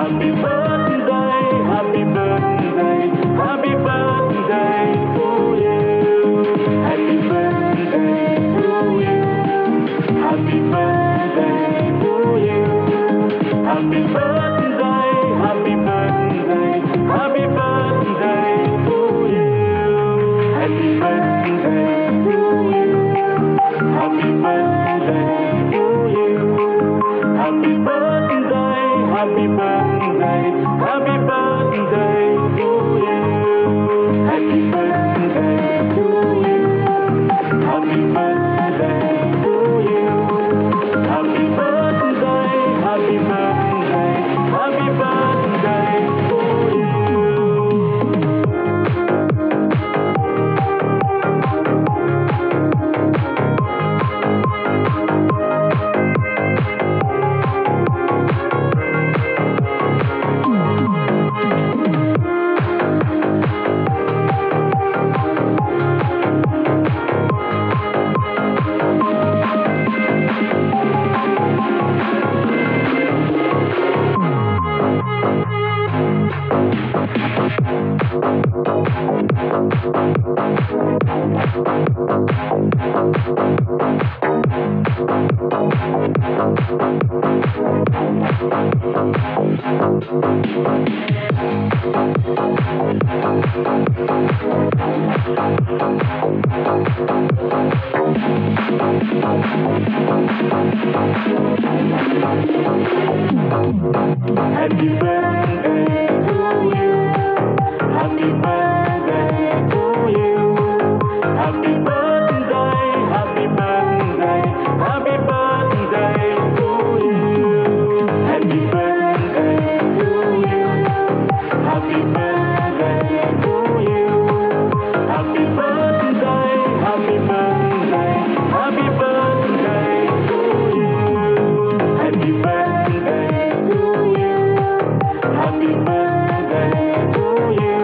Happy birthday, happy birthday, happy birthday to you. Happy birthday to you. Happy birthday to you. Happy birthday, happy birthday, happy birthday to you. Happy birthday to you. Happy birthday to you. Happy birthday, happy birthday, happy birthday to you. Happy birthday to you. Happy birthday to you. Happy birthday, happy birthday, happy birthday to you. Happy birthday to you. Happy birthday to you. Happy birthday, happy birthday, happy birthday to you. Happy birthday to you. Happy birthday to you. Happy birthday, happy birthday, happy birthday to you. Happy birthday to you. Happy birthday to you.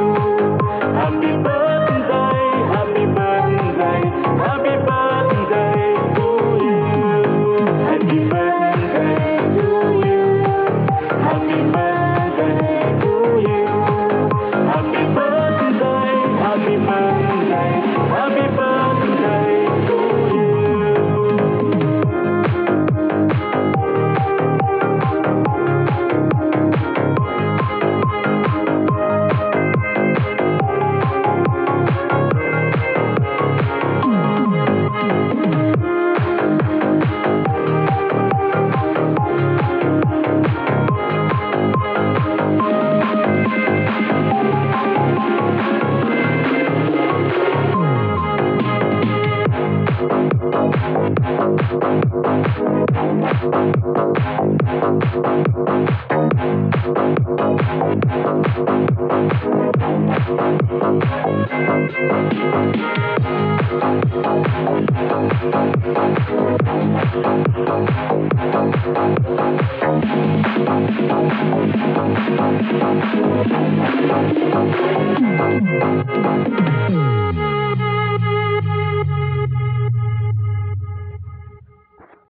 Happy birthday, happy birthday, happy birthday to you. Happy birthday to you. Happy birthday to you. Happy birthday, happy birthday, happy birthday to you.